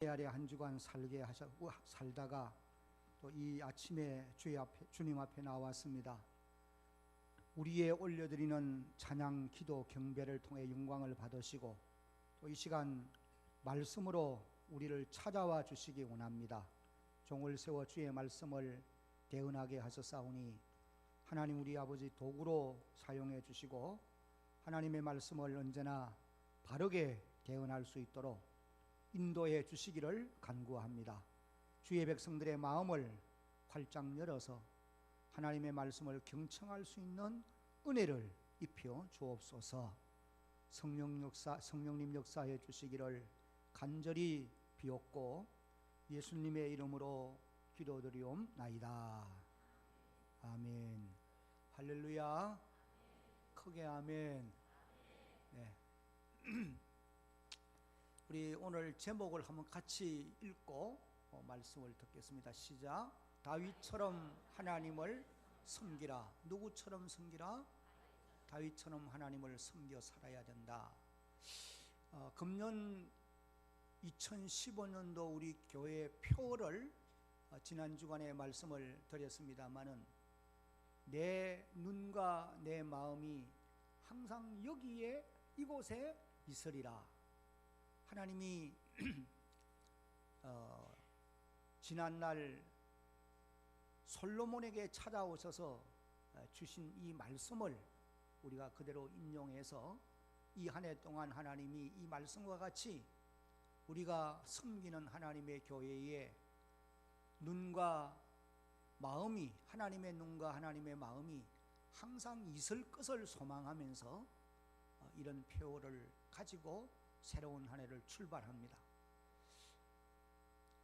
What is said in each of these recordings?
아래 한 주간 살다가 또 이 아침에 주님 앞에 나왔습니다. 우리의 올려드리는 찬양, 기도, 경배를 통해 영광을 받으시고 또 이 시간 말씀으로 우리를 찾아와 주시기 원합니다. 종을 세워 주의 말씀을 대언하게 하셨사오니 하나님 우리 아버지 도구로 사용해 주시고 하나님의 말씀을 언제나 바르게 대언할 수 있도록 인도해 주시기를 간구합니다. 주의 백성들의 마음을 활짝 열어서 하나님의 말씀을 경청할 수 있는 은혜를 입혀 주옵소서. 성령님 역사해 주시기를 간절히 비옵고 예수님의 이름으로 기도드리옵나이다. 아멘. 할렐루야. 크게 아멘. 네. 우리 오늘 제목을 한번 같이 읽고 말씀을 듣겠습니다. 시작. 다윗처럼 하나님을 섬기라. 누구처럼 섬기라? 다윗처럼 하나님을 섬겨 살아야 된다. 금년 2015년도 우리 교회 표를 지난 주간에 말씀을 드렸습니다마는 내 눈과 내 마음이 항상 여기에 이곳에 있으리라. 하나님이 지난날 솔로몬에게 찾아오셔서 주신 이 말씀을 우리가 그대로 인용해서 이 한 해 동안 하나님이 이 말씀과 같이 우리가 섬기는 하나님의 교회에 눈과 마음이, 하나님의 눈과 하나님의 마음이 항상 있을 것을 소망하면서 이런 표를 가지고 새로운 한 해를 출발합니다.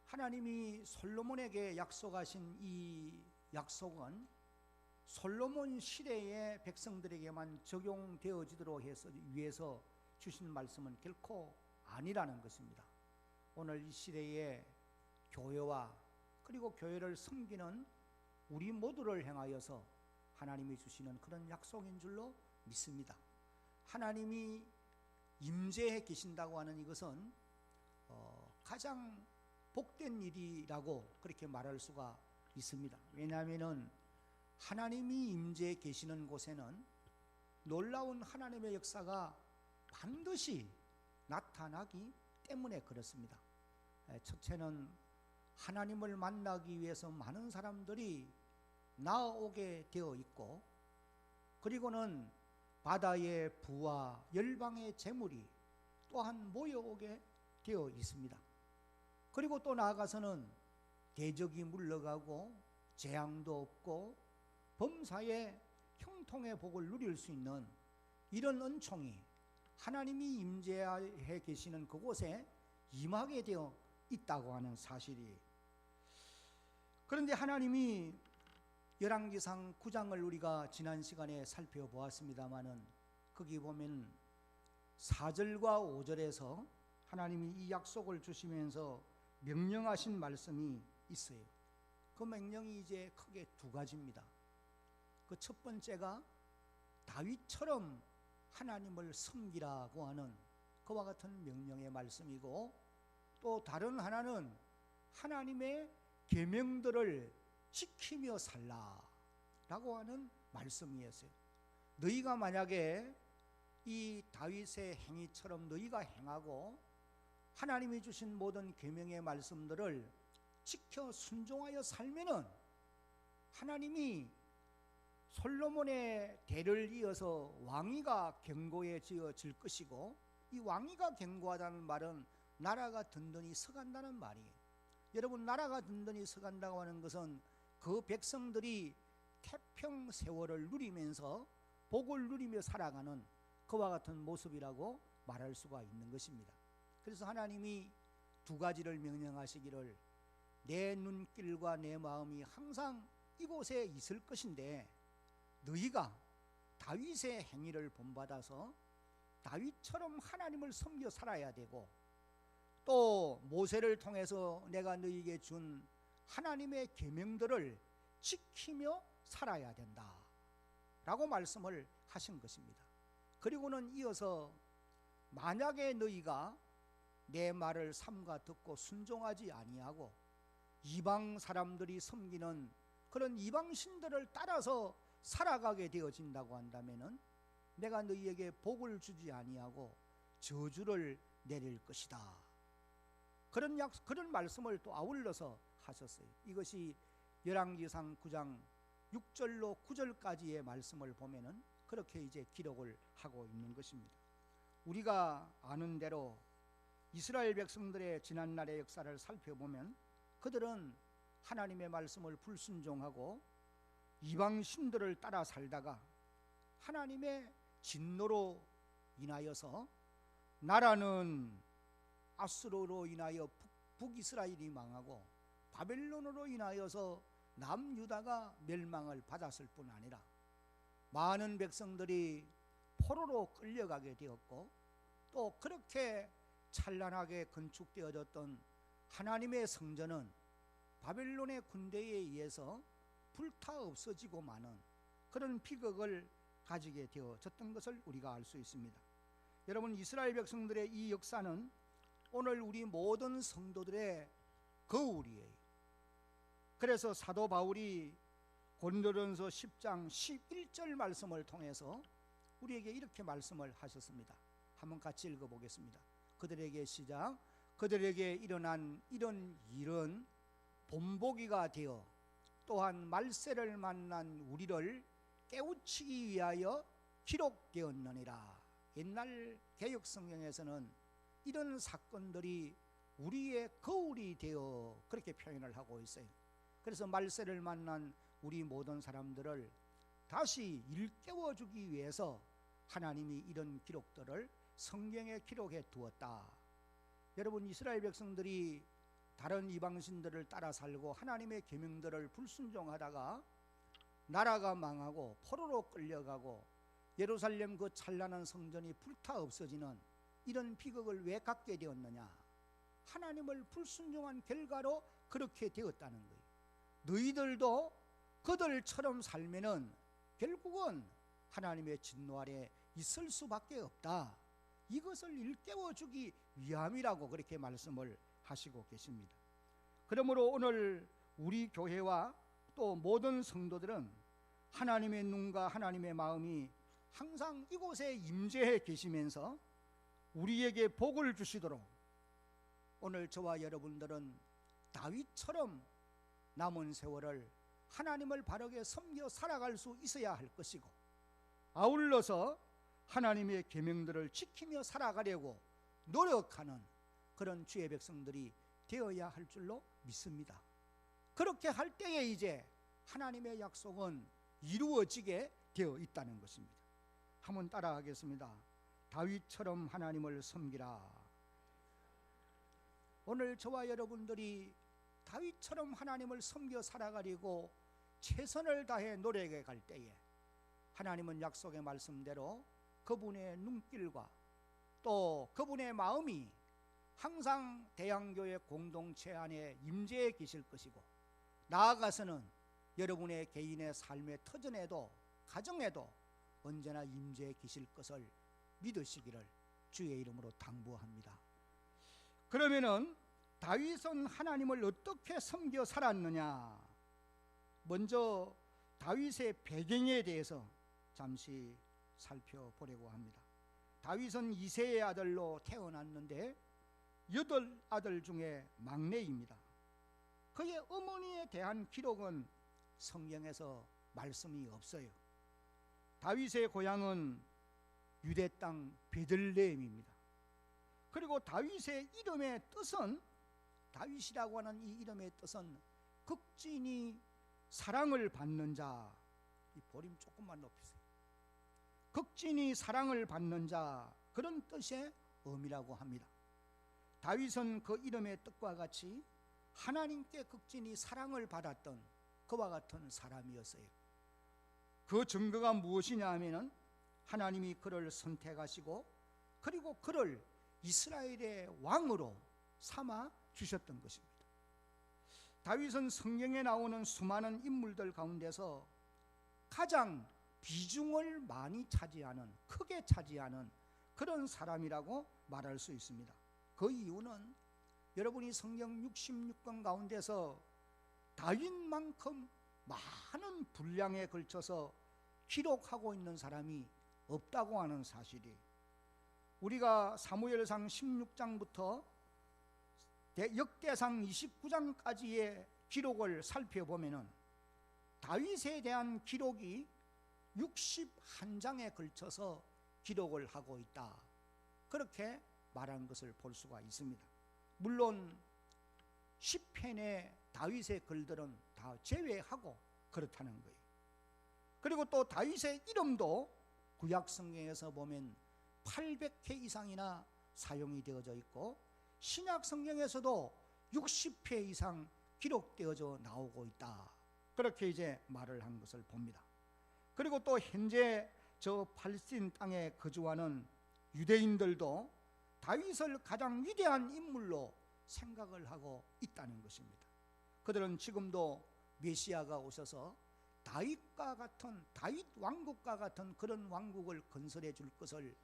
하나님이 솔로몬에게 약속하신 이 약속은 솔로몬 시대의 백성들에게만 적용되어지도록 위해서 주신 말씀은 결코 아니라는 것입니다. 오늘 이 시대의 교회와 그리고 교회를 섬기는 우리 모두를 향하여서 하나님이 주시는 그런 약속인 줄로 믿습니다. 하나님이 임재해 계신다고 하는 이것은 가장 복된 일이라고 그렇게 말할 수가 있습니다. 왜냐하면 하나님이 임재해 계시는 곳에는 놀라운 하나님의 역사가 반드시 나타나기 때문에 그렇습니다. 첫째는 하나님을 만나기 위해서 많은 사람들이 나아오게 되어 있고, 그리고는 바다의 부와 열방의 재물이 또한 모여오게 되어 있습니다. 그리고 또 나아가서는 대적이 물러가고 재앙도 없고 범사의 형통의 복을 누릴 수 있는 이런 은총이 하나님이 임재해 계시는 그곳에 임하게 되어 있다고 하는 사실이. 그런데 하나님이 열왕기상 9장을 우리가 지난 시간에 살펴보았습니다마는 거기 보면 4절과 5절에서 하나님이 이 약속을 주시면서 명령하신 말씀이 있어요. 그 명령이 이제 크게 두 가지입니다. 그 첫 번째가 다윗처럼 하나님을 섬기라고 하는 그와 같은 명령의 말씀이고, 또 다른 하나는 하나님의 계명들을 지키며 살라라고 하는 말씀이었어요. 너희가 만약에 이 다윗의 행위처럼 너희가 행하고 하나님이 주신 모든 계명의 말씀들을 지켜 순종하여 살면은 하나님이 솔로몬의 대를 이어서 왕위가 견고해질 것이고, 이 왕위가 견고하다는 말은 나라가 든든히 서간다는 말이에요. 여러분, 나라가 든든히 서간다고 하는 것은 그 백성들이 태평 세월을 누리면서 복을 누리며 살아가는 그와 같은 모습이라고 말할 수가 있는 것입니다. 그래서 하나님이 두 가지를 명령하시기를, 내 눈길과 내 마음이 항상 이곳에 있을 것인데 너희가 다윗의 행위를 본받아서 다윗처럼 하나님을 섬겨 살아야 되고, 또 모세를 통해서 내가 너희에게 준 하나님의 계명들을 지키며 살아야 된다 라고 말씀을 하신 것입니다. 그리고는 이어서 만약에 너희가 내 말을 삼가 듣고 순종하지 아니하고 이방 사람들이 섬기는 그런 이방 신들을 따라서 살아가게 되어진다고 한다면은 내가 너희에게 복을 주지 아니하고 저주를 내릴 것이다. 그런 말씀을 또 아울러서 하셨어요. 이것이 열왕기상 9장 6절로 9절까지의 말씀을 보면은 그렇게 이제 기록을 하고 있는 것입니다. 우리가 아는 대로 이스라엘 백성들의 지난날의 역사를 살펴보면 그들은 하나님의 말씀을 불순종하고 이방 신들을 따라 살다가 하나님의 진노로 인하여서 나라는 아수르로 인하여 북이스라엘이 망하고 바벨론으로 인하여서 남유다가 멸망을 받았을 뿐 아니라 많은 백성들이 포로로 끌려가게 되었고 또 그렇게 찬란하게 건축되어졌던 하나님의 성전은 바벨론의 군대에 의해서 불타 없어지고 마는 그런 비극을 가지게 되어졌던 것을 우리가 알 수 있습니다. 여러분, 이스라엘 백성들의 이 역사는 오늘 우리 모든 성도들의 거울이에요. 그래서 사도 바울이 고린도전서 10장 11절 말씀을 통해서 우리에게 이렇게 말씀을 하셨습니다. 한번 같이 읽어보겠습니다. 그들에게 시작. 그들에게 일어난 이런 일은 본보기가 되어 또한 말세를 만난 우리를 깨우치기 위하여 기록되었느니라. 옛날 개역 성경에서는 이런 사건들이 우리의 거울이 되어 그렇게 표현을 하고 있어요. 그래서 말세를 만난 우리 모든 사람들을 다시 일깨워주기 위해서 하나님이 이런 기록들을 성경에 기록해 두었다. 여러분, 이스라엘 백성들이 다른 이방신들을 따라 살고 하나님의 계명들을 불순종하다가 나라가 망하고 포로로 끌려가고 예루살렘 그 찬란한 성전이 불타 없어지는 이런 비극을 왜 갖게 되었느냐? 하나님을 불순종한 결과로 그렇게 되었다는 거예요. 너희들도 그들처럼 살면은 결국은 하나님의 진노 아래 있을 수밖에 없다. 이것을 일깨워주기 위함이라고 그렇게 말씀을 하시고 계십니다. 그러므로 오늘 우리 교회와 또 모든 성도들은 하나님의 눈과 하나님의 마음이 항상 이곳에 임재해 계시면서 우리에게 복을 주시도록 오늘 저와 여러분들은 다윗처럼 남은 세월을 하나님을 바르게 섬겨 살아갈 수 있어야 할 것이고 아울러서 하나님의 계명들을 지키며 살아가려고 노력하는 그런 주의 백성들이 되어야 할 줄로 믿습니다. 그렇게 할 때에 이제 하나님의 약속은 이루어지게 되어 있다는 것입니다. 한번 따라하겠습니다. 다윗처럼 하나님을 섬기라. 오늘 저와 여러분들이 다윗처럼 하나님을 섬겨 살아가려고 최선을 다해 노력해 갈 때에 하나님은 약속의 말씀대로 그분의 눈길과 또 그분의 마음이 항상 대양교회 공동체 안에 임재해 계실 것이고 나아가서는 여러분의 개인의 삶의 터전에도 가정에도 언제나 임재해 계실 것을 믿으시기를 주의 이름으로 당부합니다. 그러면은 다윗은 하나님을 어떻게 섬겨 살았느냐? 먼저 다윗의 배경에 대해서 잠시 살펴보려고 합니다. 다윗은 이새의 아들로 태어났는데 8아들 중에 막내입니다. 그의 어머니에 대한 기록은 성경에서 말씀이 없어요. 다윗의 고향은 유대 땅 베들레헴입니다. 그리고 다윗의 이름의 뜻은 다윗이라고 하는 이 이름의 뜻은 극진히 사랑을 받는 자. 이 보림 조금만 높이세요. 극진히 사랑을 받는 자, 그런 뜻의 의미라고 합니다. 다윗은 그 이름의 뜻과 같이 하나님께 극진히 사랑을 받았던 그와 같은 사람이었어요. 그 증거가 무엇이냐 하면은 하나님이 그를 선택하시고 그리고 그를 이스라엘의 왕으로 삼아 주셨던 것입니다. 다윗은 성경에 나오는 수많은 인물들 가운데서 가장 비중을 많이 차지하는, 크게 차지하는 그런 사람이라고 말할 수 있습니다. 그 이유는 여러분이 성경 66권 가운데서 다윗만큼 많은 분량에 걸쳐서 기록하고 있는 사람이 없다고 하는 사실이, 우리가 사무엘상 16장부터 역대상 29장까지의 기록을 살펴보면은 다윗에 대한 기록이 61장에 걸쳐서 기록을 하고 있다, 그렇게 말한 것을 볼 수가 있습니다. 물론 시편의 다윗의 글들은 다 제외하고 그렇다는 거예요. 그리고 또 다윗의 이름도 구약 성경에서 보면 800회 이상이나 사용이 되어져 있고, 신약 성경에서도 60회 이상 기록되어져 나오고 있다, 그렇게 이제 말을 한 것을 봅니다. 그리고 또 현재 저 팔레스틴 땅에 거주하는 유대인들도 다윗을 가장 위대한 인물로 생각을 하고 있다는 것입니다. 그들은 지금도 메시아가 오셔서 다윗과 같은, 다윗 왕국과 같은 그런 왕국을 건설해 줄 것을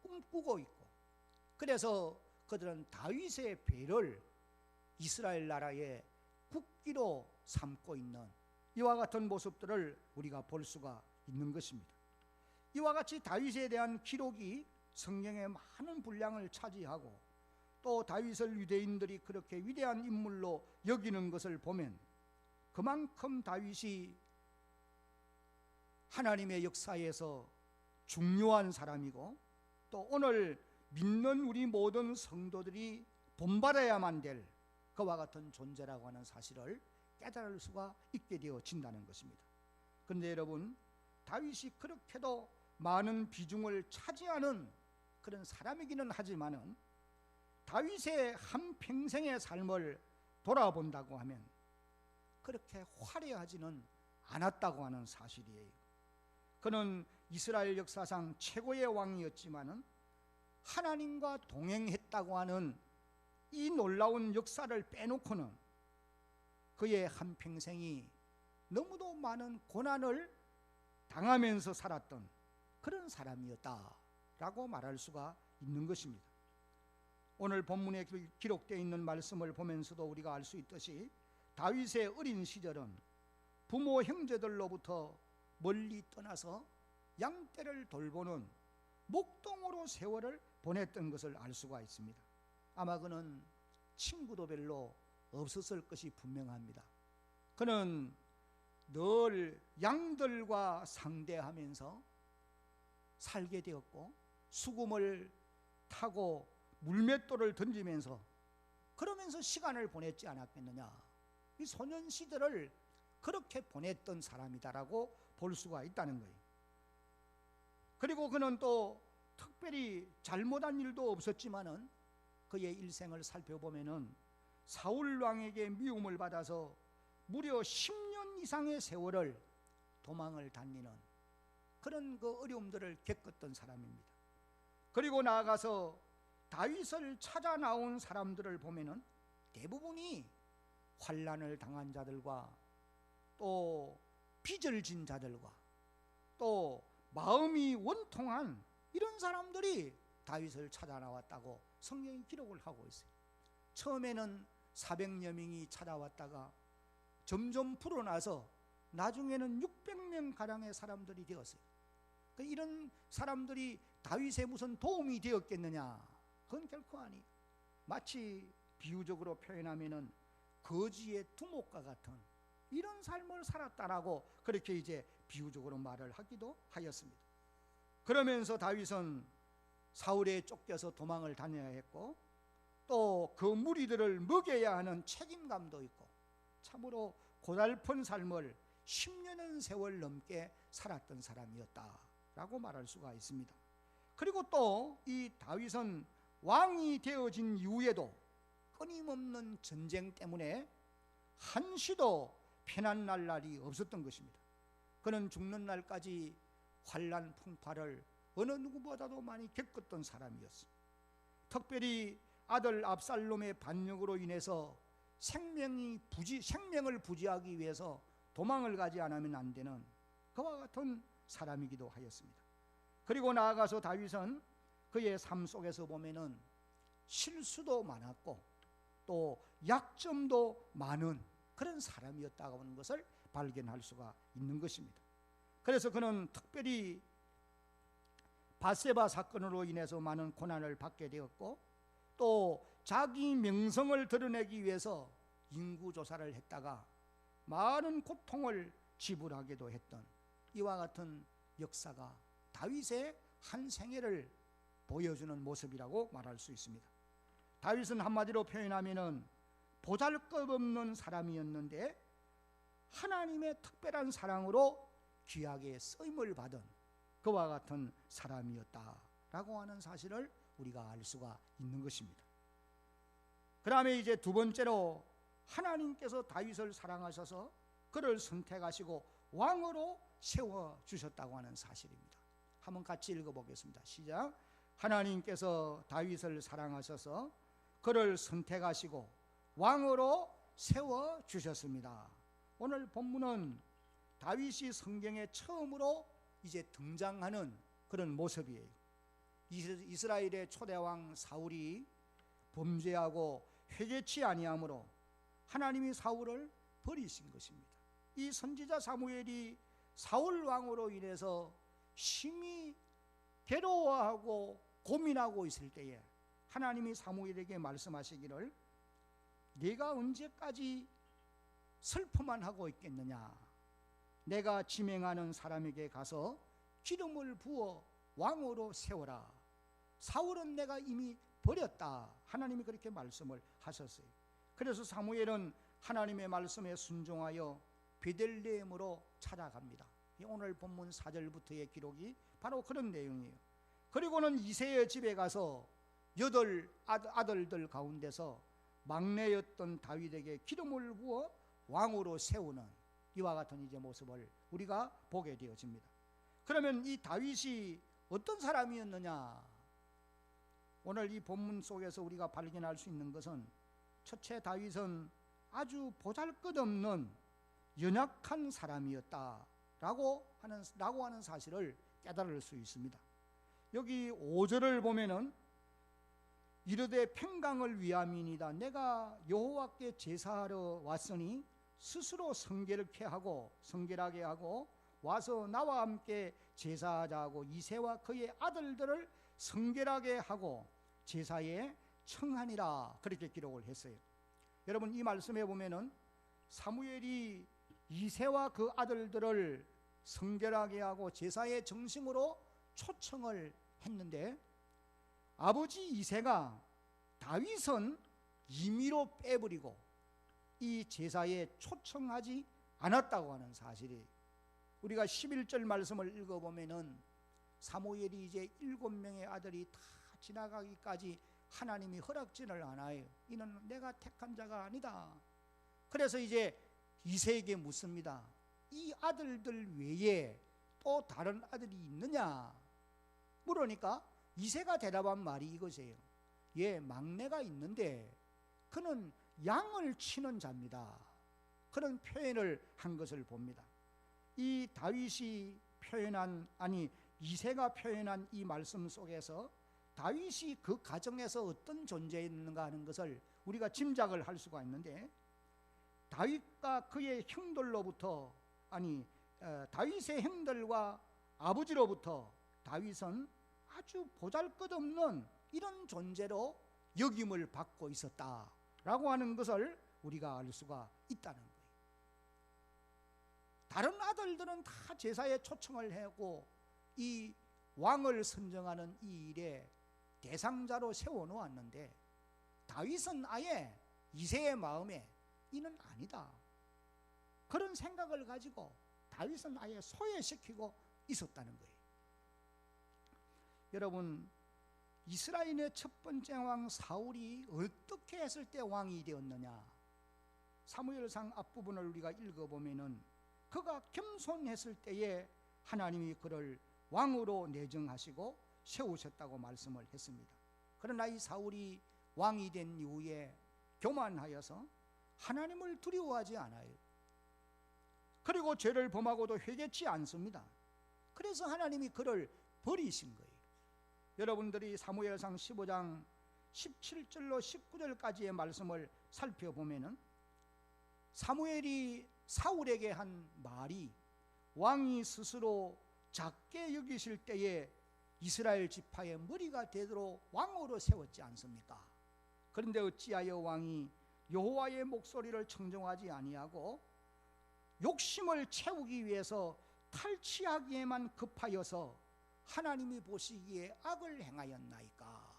꿈꾸고 있고, 그래서 그들은 다윗의 배를 이스라엘 나라의 국기로 삼고 있는 이와 같은 모습들을 우리가 볼 수가 있는 것입니다. 이와 같이 다윗에 대한 기록이 성경의 많은 분량을 차지하고, 또 다윗을 유대인들이 그렇게 위대한 인물로 여기는 것을 보면 그만큼 다윗이 하나님의 역사에서 중요한 사람이고, 또 오늘 믿는 우리 모든 성도들이 본받아야만 될 그와 같은 존재라고 하는 사실을 깨달을 수가 있게 되어진다는 것입니다. 그런데 여러분, 다윗이 그렇게도 많은 비중을 차지하는 그런 사람이기는 하지만은 다윗의 한평생의 삶을 돌아본다고 하면 그렇게 화려하지는 않았다고 하는 사실이에요. 그는 이스라엘 역사상 최고의 왕이었지만은 하나님과 동행했다고 하는 이 놀라운 역사를 빼놓고는 그의 한평생이 너무도 많은 고난을 당하면서 살았던 그런 사람이었다라고 말할 수가 있는 것입니다. 오늘 본문에 기록되어 있는 말씀을 보면서도 우리가 알 수 있듯이 다윗의 어린 시절은 부모 형제들로부터 멀리 떠나서 양떼를 돌보는 목동으로 세월을 보냈던 것을 알 수가 있습니다. 아마 그는 친구도 별로 없었을 것이 분명합니다. 그는 늘 양들과 상대하면서 살게 되었고, 수금을 타고 물맷돌을 던지면서 그러면서 시간을 보냈지 않았겠느냐. 이 소년 시절을 그렇게 보냈던 사람이다라고 볼 수가 있다는 거예요. 그리고 그는 또 특별히 잘못한 일도 없었지만은 그의 일생을 살펴보면은 사울 왕에게 미움을 받아서 무려 10년 이상의 세월을 도망을 다니는 그런 그 어려움들을 겪었던 사람입니다. 그리고 나아가서 다윗을 찾아 나온 사람들을 보면은 대부분이 환난을 당한 자들과 또 빚을 진 자들과 또 마음이 원통한 이런 사람들이 다윗을 찾아 나왔다고 성경이 기록을 하고 있어요. 처음에는 400여 명이 찾아왔다가 점점 불어나서 나중에는 600명 가량의 사람들이 되었어요. 이런 사람들이 다윗에 무슨 도움이 되었겠느냐? 그건 결코 아니에요. 마치 비유적으로 표현하면은 거지의 두목과 같은 이런 삶을 살았다라고 그렇게 이제 비유적으로 말을 하기도 하였습니다. 그러면서 다윗은 사울에 쫓겨서 도망을 다녀야 했고, 또 그 무리들을 먹여야 하는 책임감도 있고, 참으로 고달픈 삶을 10년의 세월 넘게 살았던 사람이었다라고 말할 수가 있습니다. 그리고 또 이 다윗은 왕이 되어진 이후에도 끊임없는 전쟁 때문에 한시도 편한 날이 없었던 것입니다. 그는 죽는 날까지 환난 풍파를 어느 누구보다도 많이 겪었던 사람이었습니다. 특별히 아들 압살롬의 반역으로 인해서 생명을 부지하기 위해서 도망을 가지 않으면 안 되는 그와 같은 사람이기도 하였습니다. 그리고 나아가서 다윗은 그의 삶 속에서 보면은 실수도 많았고 또 약점도 많은 그런 사람이었다고 하는 것을 발견할 수가 있는 것입니다. 그래서 그는 특별히 밧세바 사건으로 인해서 많은 고난을 받게 되었고 또 자기 명성을 드러내기 위해서 인구조사를 했다가 많은 고통을 지불하기도 했던 이와 같은 역사가 다윗의 한 생애를 보여주는 모습이라고 말할 수 있습니다. 다윗은 한마디로 표현하면은 보잘것없는 사람이었는데 하나님의 특별한 사랑으로 귀하게 쓰임을 받은 그와 같은 사람이었다라고 하는 사실을 우리가 알 수가 있는 것입니다. 그 다음에 이제 두 번째로 하나님께서 다윗을 사랑하셔서 그를 선택하시고 왕으로 세워주셨다고 하는 사실입니다. 한번 같이 읽어보겠습니다. 시작. 하나님께서 다윗을 사랑하셔서 그를 선택하시고 왕으로 세워주셨습니다. 오늘 본문은 다윗이 성경에 처음으로 이제 등장하는 그런 모습이에요. 이스라엘의 초대왕 사울이 범죄하고 회개치 아니함으로 하나님이 사울을 버리신 것입니다. 이 선지자 사무엘이 사울 왕으로 인해서 심히 괴로워하고 고민하고 있을 때에 하나님이 사무엘에게 말씀하시기를 네가 언제까지 슬퍼만 하고 있겠느냐, 내가 지명하는 사람에게 가서 기름을 부어 왕으로 세워라. 사울은 내가 이미 버렸다. 하나님이 그렇게 말씀을 하셨어요. 그래서 사무엘은 하나님의 말씀에 순종하여 베들레헴으로 찾아갑니다. 오늘 본문 4절부터의 기록이 바로 그런 내용이에요. 그리고는 이새의 집에 가서 8 아들들 가운데서 막내였던 다윗에게 기름을 부어 왕으로 세우는 이와 같은 이제 모습을 우리가 보게 되어집니다. 그러면 이 다윗이 어떤 사람이었느냐? 오늘 이 본문 속에서 우리가 발견할 수 있는 것은 첫째, 다윗은 아주 보잘것없는 연약한 사람이었다라고 하는 사실을 깨달을 수 있습니다. 여기 5절을 보면은 이르되 평강을 위함이니이다. 내가 여호와께 제사하러 왔으니 스스로 성결하게 하고 와서 나와 함께 제사하자 하고 이새와 그의 아들들을 성결하게 하고 제사에 청하니라. 그렇게 기록을 했어요. 여러분, 이 말씀에 보면은 사무엘이 이새와 그 아들들을 성결하게 하고 제사의 정식으로 초청을 했는데 아버지 이새가 다윗은 임의로 빼버리고 이 제사에 초청하지 않았다고 하는 사실이, 우리가 11절 말씀을 읽어보면은 사무엘이 이제 7명의 아들이 다 지나가기까지 하나님이 허락지를 않아요. 이는 내가 택한 자가 아니다. 그래서 이제 이새에게 묻습니다. 이 아들들 외에 또 다른 아들이 있느냐 물으니까 이새가 대답한 말이 이것이에요. 예, 막내가 있는데 그는 양을 치는 자입니다. 그런 표현을 한 것을 봅니다. 이 다윗이 이새가 표현한 이 말씀 속에서 다윗이 그 가정에서 어떤 존재였는가 하는 것을 우리가 짐작을 할 수가 있는데, 다윗과 그의 형들로부터 다윗의 형들과 아버지로부터 다윗은 아주 보잘것없는 이런 존재로 여김을 받고 있었다라고 하는 것을 우리가 알 수가 있다는 거예요. 다른 아들들은 다 제사에 초청을 하고 이 왕을 선정하는 이 일에 대상자로 세워놓았는데 다윗은 아예 이새의 마음에 이는 아니다, 그런 생각을 가지고 다윗은 아예 소외시키고 있었다는 거예요. 여러분, 이스라엘의 첫 번째 왕 사울이 어떻게 했을 때 왕이 되었느냐? 사무엘상 앞부분을 우리가 읽어보면은 그가 겸손했을 때에 하나님이 그를 왕으로 내정하시고 세우셨다고 말씀을 했습니다. 그러나 이 사울이 왕이 된 이후에 교만하여서 하나님을 두려워하지 않아요. 그리고 죄를 범하고도 회개치 않습니다. 그래서 하나님이 그를 버리신 거예요. 여러분들이 사무엘상 15장 17절로 19절까지의 말씀을 살펴보면은 사무엘이 사울에게 한 말이 왕이 스스로 작게 여기실 때에 이스라엘 지파의 머리가 되도록 왕으로 세웠지 않습니까? 그런데 어찌하여 왕이 여호와의 목소리를 청종하지 아니하고 욕심을 채우기 위해서 탈취하기에만 급하여서 하나님이 보시기에 악을 행하였나이까?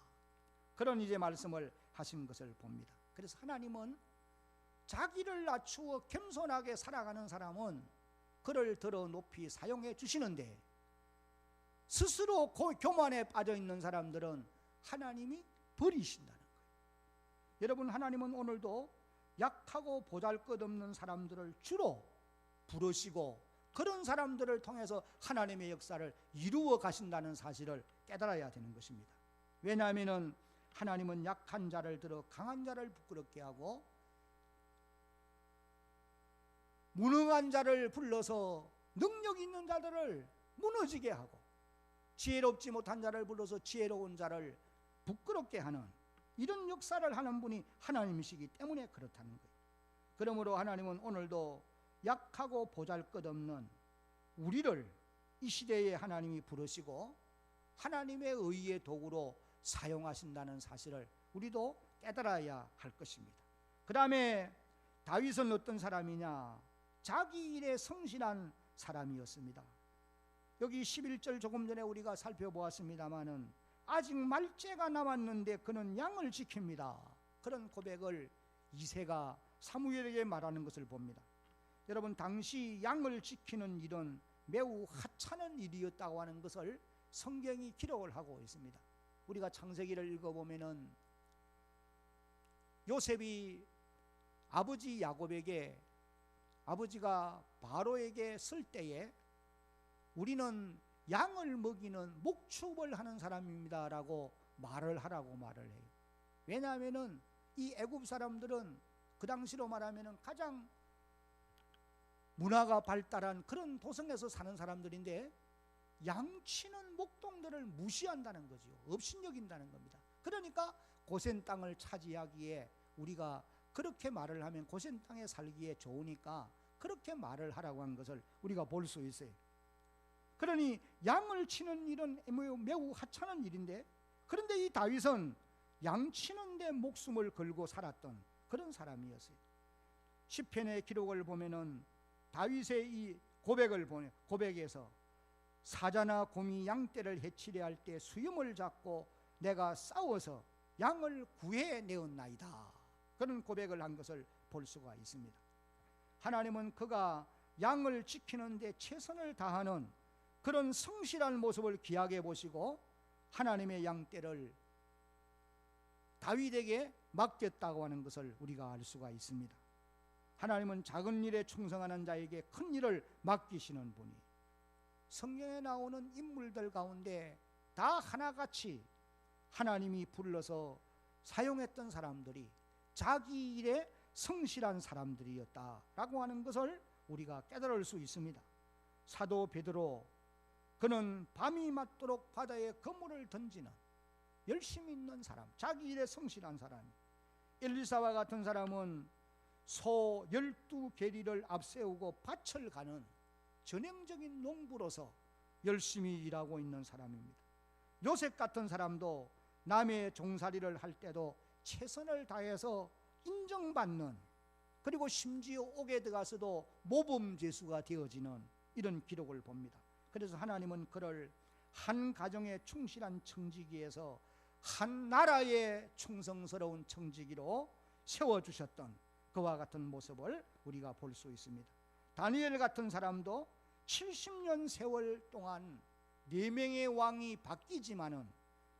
그런 이제 말씀을 하신 것을 봅니다. 그래서 하나님은 자기를 낮추어 겸손하게 살아가는 사람은 그를 들어 높이 사용해 주시는데, 스스로 교만에 빠져 있는 사람들은 하나님이 버리신다는 거예요. 여러분, 하나님은 오늘도 약하고 보잘것없는 사람들을 주로 부르시고 그런 사람들을 통해서 하나님의 역사를 이루어 가신다는 사실을 깨달아야 되는 것입니다. 왜냐하면 하나님은 약한 자를 들어 강한 자를 부끄럽게 하고 무능한 자를 불러서 능력 있는 자들을 무너지게 하고 지혜롭지 못한 자를 불러서 지혜로운 자를 부끄럽게 하는 이런 역사를 하는 분이 하나님이시기 때문에 그렇다는 거예요. 그러므로 하나님은 오늘도 약하고 보잘것없는 우리를 이 시대에 하나님이 부르시고 하나님의 의의 도구로 사용하신다는 사실을 우리도 깨달아야 할 것입니다. 그 다음에 다윗은 어떤 사람이냐? 자기 일에 성실한 사람이었습니다. 여기 11절 조금 전에 우리가 살펴보았습니다마는 아직 말째가 남았는데 그는 양을 지킵니다. 그런 고백을 이새가 사무엘에게 말하는 것을 봅니다. 여러분, 당시 양을 지키는 일은 매우 하찮은 일이었다고 하는 것을 성경이 기록을 하고 있습니다. 우리가 창세기를 읽어보면은 요셉이 아버지 야곱에게, 아버지가 바로에게 쓸 때에 우리는 양을 먹이는 목축을 하는 사람입니다 라고 말을 하라고 말을 해요. 왜냐하면 이 애굽 사람들은 그 당시로 말하면 가장 문화가 발달한 그런 도성에서 사는 사람들인데 양치는 목동들을 무시한다는 거죠. 업신여긴다는 겁니다. 그러니까 고센 땅을 차지하기에 우리가 그렇게 말을 하면 고센 땅에 살기에 좋으니까 그렇게 말을 하라고 한 것을 우리가 볼 수 있어요. 그러니 양을 치는 일은 매우 하찮은 일인데, 그런데 이 다윗은 양 치는 데 목숨을 걸고 살았던 그런 사람이었어요. 시편의 기록을 보면은 다윗의 이 고백에서 사자나 곰이 양떼를 해치려 할 때 수염을 잡고 내가 싸워서 양을 구해내었나이다, 그런 고백을 한 것을 볼 수가 있습니다. 하나님은 그가 양을 지키는 데 최선을 다하는 그런 성실한 모습을 귀하게 보시고 하나님의 양떼를 다윗에게 맡겼다고 하는 것을 우리가 알 수가 있습니다. 하나님은 작은 일에 충성하는 자에게 큰 일을 맡기시는 분이, 성경에 나오는 인물들 가운데 다 하나같이 하나님이 불러서 사용했던 사람들이 자기 일에 성실한 사람들이었다라고 하는 것을 우리가 깨달을 수 있습니다. 사도 베드로, 그는 밤이 맞도록 바다에 그물을 던지는 열심히 있는 사람, 자기 일에 성실한 사람. 엘리사와 같은 사람은 소 12계리를 앞세우고 밭을 가는 전형적인 농부로서 열심히 일하고 있는 사람입니다. 요셉 같은 사람도 남의 종살이를 할 때도 최선을 다해서 인정받는, 그리고 심지어 옥에 들어가서도 모범죄수가 되어지는 이런 기록을 봅니다. 그래서 하나님은 그를 한 가정의 충실한 청지기에서 한 나라의 충성스러운 청지기로 세워주셨던 그와 같은 모습을 우리가 볼 수 있습니다. 다니엘 같은 사람도 70년 세월 동안 4명의 왕이 바뀌지만은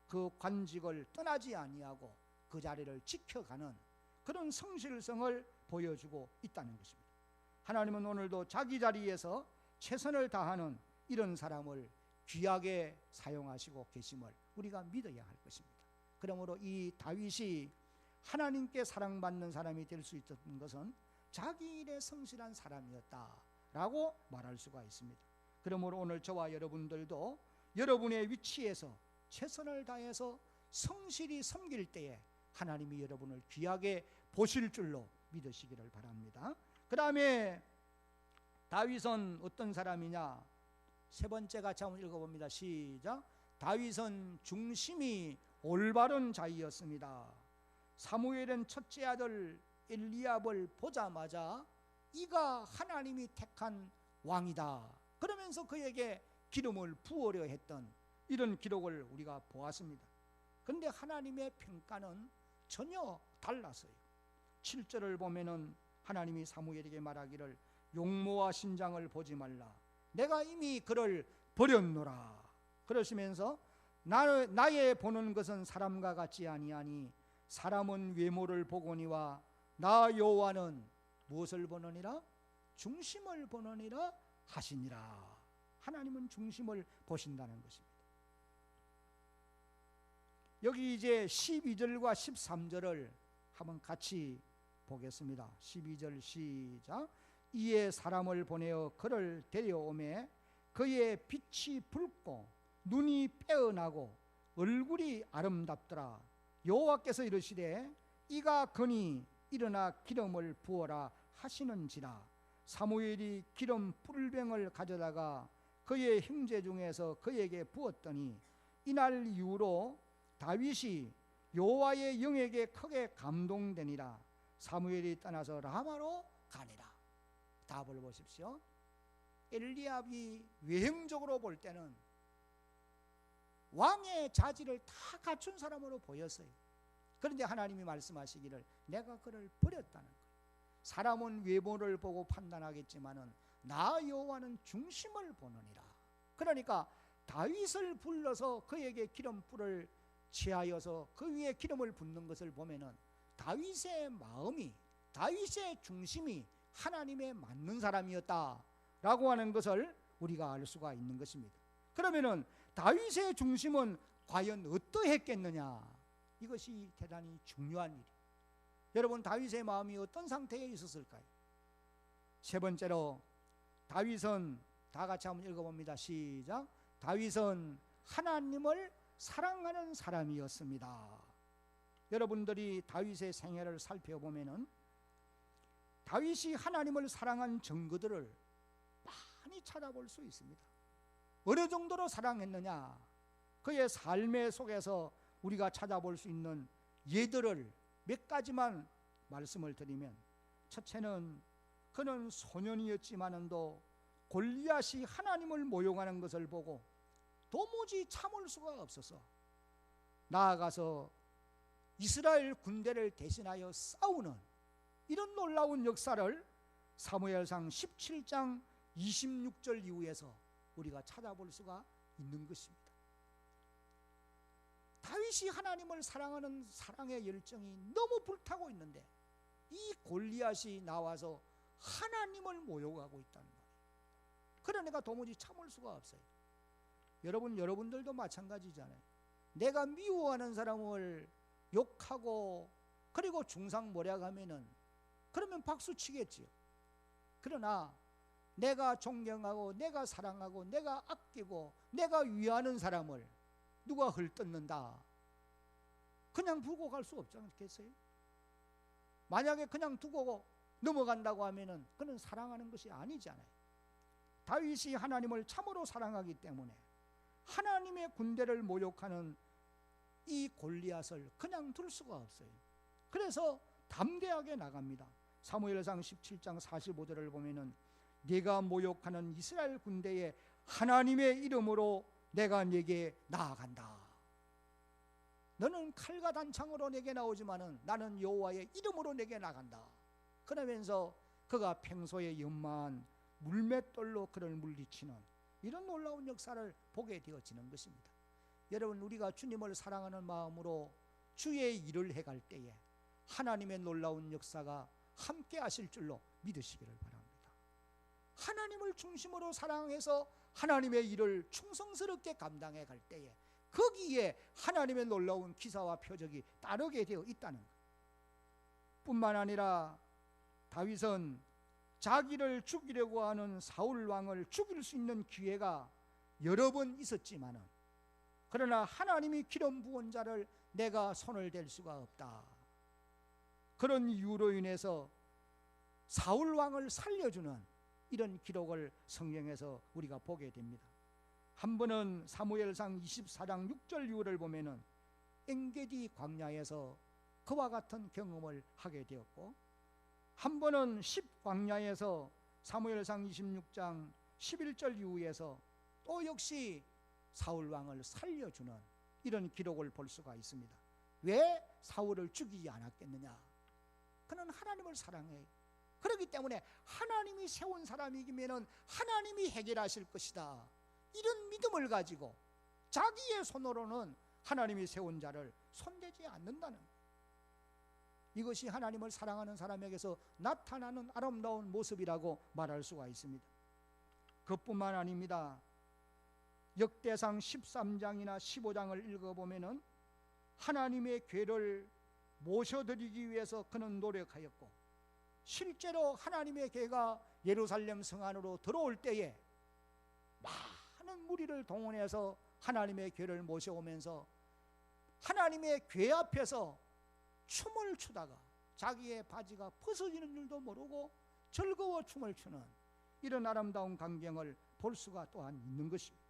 그 관직을 떠나지 아니하고 그 자리를 지켜가는 그런 성실성을 보여주고 있다는 것입니다. 하나님은 오늘도 자기 자리에서 최선을 다하는 이런 사람을 귀하게 사용하시고 계심을 우리가 믿어야 할 것입니다. 그러므로 이 다윗이 하나님께 사랑받는 사람이 될 수 있었던 것은 자기 일에 성실한 사람이었다라고 말할 수가 있습니다. 그러므로 오늘 저와 여러분들도 여러분의 위치에서 최선을 다해서 성실히 섬길 때에 하나님이 여러분을 귀하게 보실 줄로 믿으시기를 바랍니다. 그 다음에 다윗은 어떤 사람이냐? 세 번째 같이 한번 읽어봅니다. 시작. 다윗은 중심이 올바른 자이었습니다. 사무엘은 첫째 아들 엘리압을 보자마자 이가 하나님이 택한 왕이다 그러면서 그에게 기름을 부으려 했던 이런 기록을 우리가 보았습니다. 그런데 하나님의 평가는 전혀 달랐어요. 7절을 보면은 하나님이 사무엘에게 말하기를 용모와 신장을 보지 말라. 내가 이미 그를 버렸노라. 그러시면서 나의 보는 것은 사람과 같지 아니하니 사람은 외모를 보거니와 나 여호와는 무엇을 보느니라? 중심을 보느니라 하시니라. 하나님은 중심을 보신다는 것입니다. 여기 이제 12절과 13절을 한번 같이 보겠습니다. 12절 시작. 이에 사람을 보내어 그를 데려오매 그의 빛이 붉고 눈이 빼어나고 얼굴이 아름답더라. 여호와께서 이르시되 이가 거니 일어나 기름을 부어라 하시는지라. 사무엘이 기름 뿔병을 가져다가 그의 형제 중에서 그에게 부었더니 이날 이후로 다윗이 여호와의 영에게 크게 감동되니라. 사무엘이 떠나서 라마로 가니라. 답을 보십시오. 엘리압이 외형적으로 볼 때는 왕의 자질을 다 갖춘 사람으로 보였어요. 그런데 하나님이 말씀하시기를 내가 그를 버렸다는 거예요. 사람은 외모를 보고 판단하겠지만은 나 여호와는 중심을 보느니라. 그러니까 다윗을 불러서 그에게 기름불을 취하여서 그 위에 기름을 붓는 것을 보면은 다윗의 마음이, 다윗의 중심이 하나님에 맞는 사람이었다라고 하는 것을 우리가 알 수가 있는 것입니다. 그러면은 다윗의 중심은 과연 어떠했겠느냐? 이것이 대단히 중요한 일이에요. 여러분, 다윗의 마음이 어떤 상태에 있었을까요? 세 번째로 다윗은 다 같이 한번 읽어봅니다. 시작. 다윗은 하나님을 사랑하는 사람이었습니다. 여러분들이 다윗의 생애를 살펴보면은 다윗이 하나님을 사랑한 증거들을 많이 찾아볼 수 있습니다. 어느 정도로 사랑했느냐? 그의 삶의 속에서 우리가 찾아볼 수 있는 예들을 몇 가지만 말씀을 드리면, 첫째는 그는 소년이었지만도 골리앗이 하나님을 모욕하는 것을 보고 도무지 참을 수가 없어서 나아가서 이스라엘 군대를 대신하여 싸우는 이런 놀라운 역사를 사무엘상 17장 26절 이후에서 우리가 찾아볼 수가 있는 것입니다. 다윗이 하나님을 사랑하는 사랑의 열정이 너무 불타고 있는데 이 골리앗이 나와서 하나님을 모욕하고 있다는 말이에요. 그러니까 도무지 참을 수가 없어요. 여러분들도 마찬가지잖아요. 내가 미워하는 사람을 욕하고 그리고 중상모략하면은 그러면 박수 치겠지요. 그러나 내가 존경하고 내가 사랑하고 내가 아끼고 내가 위하는 사람을 누가 헐뜯는다, 그냥 두고 갈 수 없지 않겠어요? 만약에 그냥 두고 넘어간다고 하면은 그는 사랑하는 것이 아니잖아요. 다윗이 하나님을 참으로 사랑하기 때문에 하나님의 군대를 모욕하는 이 골리앗을 그냥 둘 수가 없어요. 그래서 담대하게 나갑니다. 사무엘상 17장 45절을 보면은 네가 모욕하는 이스라엘 군대에 하나님의 이름으로 내가 네게 나아간다. 너는 칼과 단창으로 내게 나오지만은 나는 여호와의 이름으로 내게 나간다. 그러면서 그가 평소에 연마한 물맷돌로 그를 물리치는 이런 놀라운 역사를 보게 되어지는 것입니다. 여러분, 우리가 주님을 사랑하는 마음으로 주의 일을 해갈 때에 하나님의 놀라운 역사가 함께 하실 줄로 믿으시기를 바랍니다. 하나님을 중심으로 사랑해서 하나님의 일을 충성스럽게 감당해 갈 때에 거기에 하나님의 놀라운 기사와 표적이 따르게 되어 있다는 것. 뿐만 아니라 다윗은 자기를 죽이려고 하는 사울 왕을 죽일 수 있는 기회가 여러 번 있었지만은, 그러나 하나님이 기름 부은 자를 내가 손을 댈 수가 없다. 그런 이유로 인해서 사울 왕을 살려주는 이런 기록을 성경에서 우리가 보게 됩니다. 한 번은 사무엘상 24장 6절 이후를 보면은 엔게디 광야에서 그와 같은 경험을 하게 되었고, 한 번은 10광야에서 사무엘상 26장 11절 이후에서 또 역시 사울 왕을 살려주는 이런 기록을 볼 수가 있습니다. 왜 사울을 죽이지 않았겠느냐? 그는 하나님을 사랑해. 그렇기 때문에 하나님이 세운 사람이기면은 하나님이 해결하실 것이다. 이런 믿음을 가지고 자기의 손으로는 하나님이 세운 자를 손대지 않는다는 거예요. 이것이 하나님을 사랑하는 사람에게서 나타나는 아름다운 모습이라고 말할 수가 있습니다. 그뿐만 아닙니다. 역대상 13장이나 15장을 읽어보면은 하나님의 궤를 모셔드리기 위해서 그는 노력하였고, 실제로 하나님의 궤가 예루살렘 성 안으로 들어올 때에 많은 무리를 동원해서 하나님의 궤를 모셔오면서 하나님의 궤 앞에서 춤을 추다가 자기의 바지가 벗어지는 줄도 모르고 즐거워 춤을 추는 이런 아름다운 광경을 볼 수가 또한 있는 것입니다.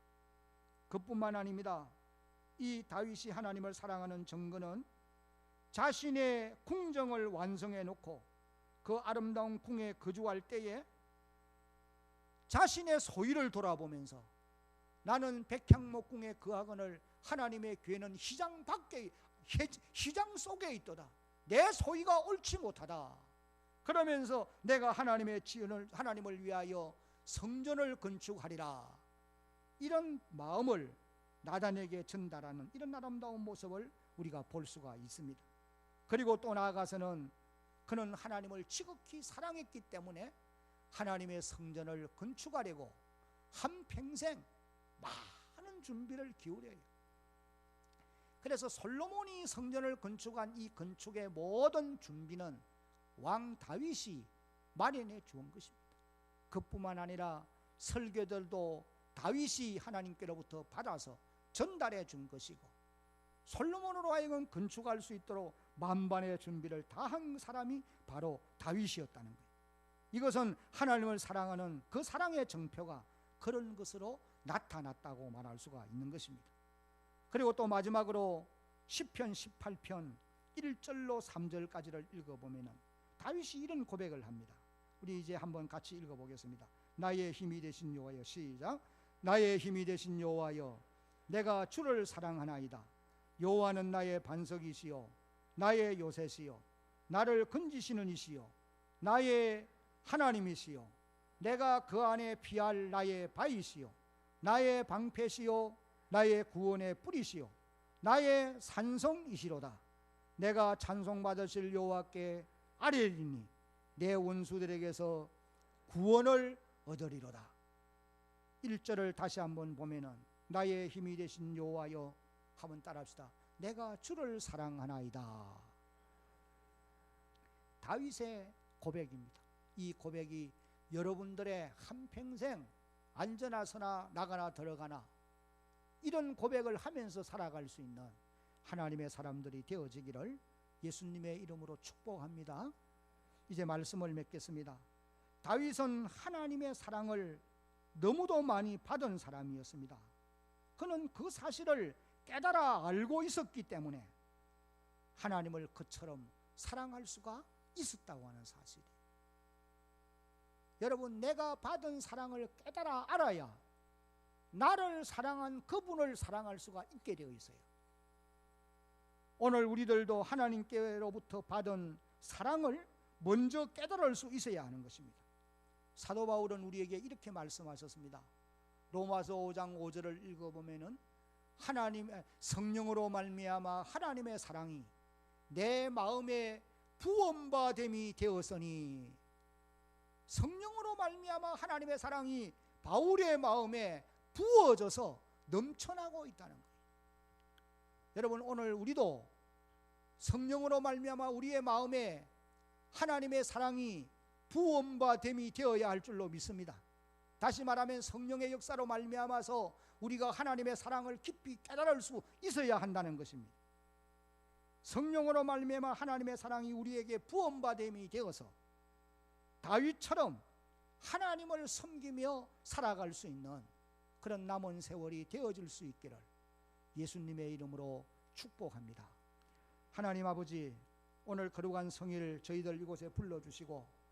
그뿐만 아닙니다. 이 다윗이 하나님을 사랑하는 증거는 자신의 궁정을 완성해 놓고 그 아름다운 궁에 거주할 때에 자신의 소유를 돌아보면서 나는 백향목궁에 거하거늘 하나님의 궤는 휘장 밖에, 휘장 속에 있도다. 내 소유가 옳지 못하다. 그러면서 내가 하나님의 지은을, 하나님을 위하여 성전을 건축하리라. 이런 마음을 나단에게 전달하는 이런 아름다운 모습을 우리가 볼 수가 있습니다. 그리고 또 나아가서는 그는 하나님을 지극히 사랑했기 때문에 하나님의 성전을 건축하려고 한평생 많은 준비를 기울여요. 그래서 솔로몬이 성전을 건축한 이 건축의 모든 준비는 왕 다윗이 마련해 주은 것입니다. 그뿐만 아니라 설교들도 다윗이 하나님께로부터 받아서 전달해 준 것이고, 솔로몬으로 하여금 건축할 수 있도록 만반의 준비를 다 한 사람이 바로 다윗이었다는 거예요. 이것은 하나님을 사랑하는 그 사랑의 정표가 그런 것으로 나타났다고 말할 수가 있는 것입니다. 그리고 또 마지막으로 시편 18편 1절로 3절까지를 읽어보면 다윗이 이런 고백을 합니다. 우리 이제 한번 같이 읽어보겠습니다. 나의 힘이 되신 여호와여. 시작. 나의 힘이 되신 여호와여, 내가 주를 사랑하나이다. 여호와는 나의 반석이시요 나의 요새시요 나를 건지시는 이시요 나의 하나님이시요 내가 그 안에 피할 나의 바위시요 나의 방패시요 나의 구원의 뿌리시요 나의 산성이시로다. 내가 찬송받으실 여호와께 아뢰리니 내 원수들에게서 구원을 얻으리로다. 1절을 다시 한번 보면은 나의 힘이 되신 여호와여, 한번 따라합시다. 내가 주를 사랑하나이다. 다윗의 고백입니다. 이 고백이 여러분들의 한평생 앉아나서나 나가나 들어가나 이런 고백을 하면서 살아갈 수 있는 하나님의 사람들이 되어지기를 예수님의 이름으로 축복합니다. 이제 말씀을 맺겠습니다. 다윗은 하나님의 사랑을 너무도 많이 받은 사람이었습니다. 그는 그 사실을 깨달아 알고 있었기 때문에 하나님을 그처럼 사랑할 수가 있었다고 하는 사실이에요. 여러분, 내가 받은 사랑을 깨달아 알아야 나를 사랑한 그분을 사랑할 수가 있게 되어 있어요. 오늘 우리들도 하나님께로부터 받은 사랑을 먼저 깨달을 수 있어야 하는 것입니다. 사도 바울은 우리에게 이렇게 말씀하셨습니다. 로마서 5장 5절을 읽어보면은 하나님의 성령으로 말미암아 하나님의 사랑이 내 마음에 부음바됨이 되었으니, 성령으로 말미암아 하나님의 사랑이 바울의 마음에 부어져서 넘쳐나고 있다는 거예요. 여러분, 오늘 우리도 성령으로 말미암아 우리의 마음에 하나님의 사랑이 부음바됨이 되어야 할 줄로 믿습니다. 다시 말하면 성령의 역사로 말미암아서 우리가 하나님의 사랑을 깊이 깨달을 수 있어야 한다는 것입니다. 성령으로 말미암아 하나님의 사랑이 우리에게 부원받음이 되어서 다윗처럼 하나님을 섬기며 살아갈 수 있는 그런 남은 세월이 되어질 수 있기를 예수님의 이름으로 축복합니다. 하나님 아버지, 오늘 거룩한 성일 저희들 이곳에 불러주시고